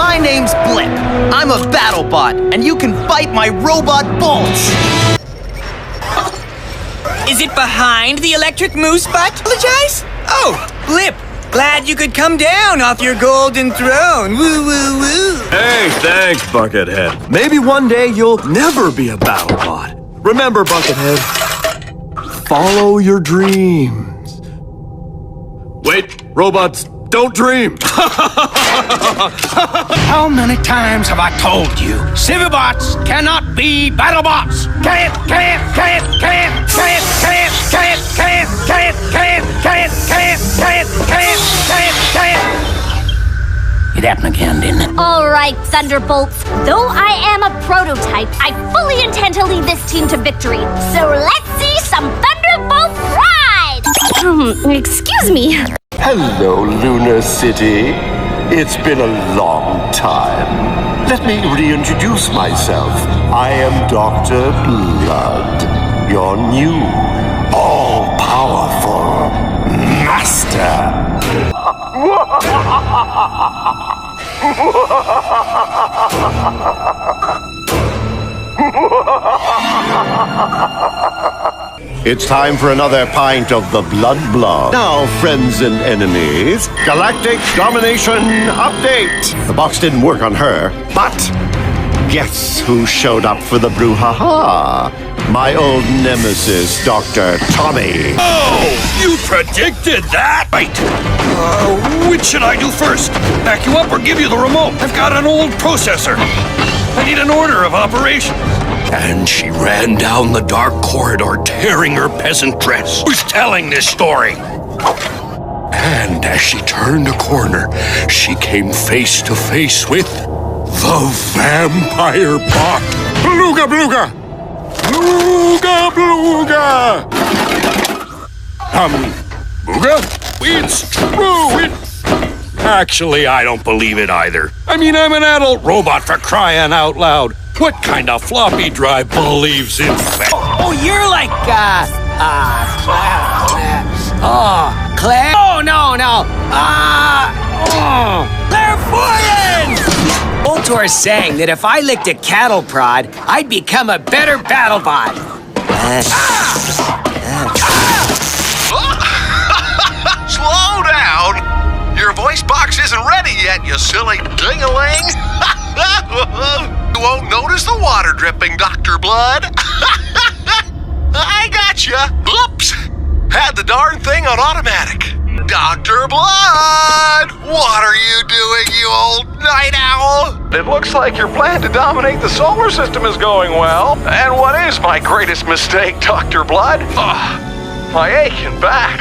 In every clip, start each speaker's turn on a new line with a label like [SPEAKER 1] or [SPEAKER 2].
[SPEAKER 1] My name's Blip. I'm a BattleBot, and you can bite my robot bolts.
[SPEAKER 2] Is it behind the electric moose butt? Apologize? Oh, Blip. Glad you could come down off your golden throne. Woo, woo, woo.
[SPEAKER 3] Hey, thanks, Buckethead. Maybe one day you'll never be a BattleBot. Remember, Buckethead, follow your dreams. Wait, robots don't dream.
[SPEAKER 4] How many times have I told you? Civibots cannot be BattleBots! Can't! It happened again, didn't it?
[SPEAKER 5] All right, Thunderbolts. Though I am a prototype, I fully intend to lead this team to victory. So let's see some Thunderbolt pride! Excuse me.
[SPEAKER 6] Hello, Lunar City. It's been a long time. Let me reintroduce myself. I am Dr. Blood, your new, all-powerful master. It's time for another pint of the Blood. Now, friends and enemies, Galactic Domination Update! The box didn't work on her, but guess who showed up for the brouhaha? My old nemesis, Dr. Tommy.
[SPEAKER 4] Oh, you predicted that? Right. Which should I do first? Back you up or give you the remote? I've got an old processor. I need an order of operations. And she ran down the dark corridor, tearing her peasant dress. Who's telling this story? And as she turned a corner, she came face to face with the vampire bot. Beluga, beluga! Beluga, beluga! Booga? It's true! Actually, I don't believe it either. I mean, I'm an adult robot for crying out loud. What kind of floppy drive believes in that?
[SPEAKER 2] Oh, you're like, Claire? Oh, no. Clairvoyance! Voltor's saying that if I licked a cattle prod, I'd become a better BattleBot.
[SPEAKER 7] Slow down! Your voice box isn't ready yet, you silly ding-a-ling! You won't notice the water dripping, Dr. Blood. I gotcha! Oops! Had the darn thing on automatic. Dr. Blood! What are you doing, you old night owl? It looks like your plan to dominate the solar system is going well. And what is my greatest mistake, Dr. Blood? My aching back.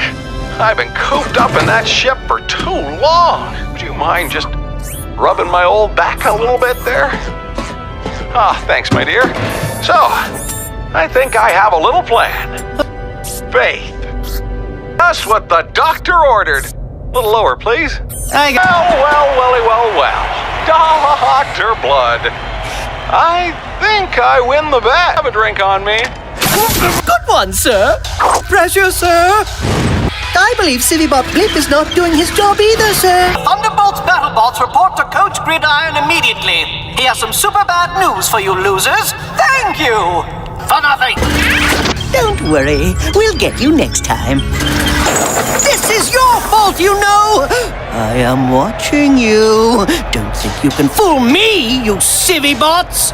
[SPEAKER 7] I've been cooped up in that ship for too long. Would you mind just rubbing my old back a little bit there? Thanks, my dear. So, I think I have a little plan. Faith. That's what the doctor ordered. A little lower, please. Well. Dr. Blood. I think I win the bet. Have a drink on me.
[SPEAKER 1] Good one, sir. Pressure, sir. I believe Civibot Blip is not doing his job either, sir.
[SPEAKER 8] Thunderbolts BattleBots report to Coach Gridiron immediately. He has some super bad news for you losers. Thank you! For nothing!
[SPEAKER 1] Don't worry. We'll get you next time. This is your fault, you know! I am watching you. Don't think you can fool me, you Civibots!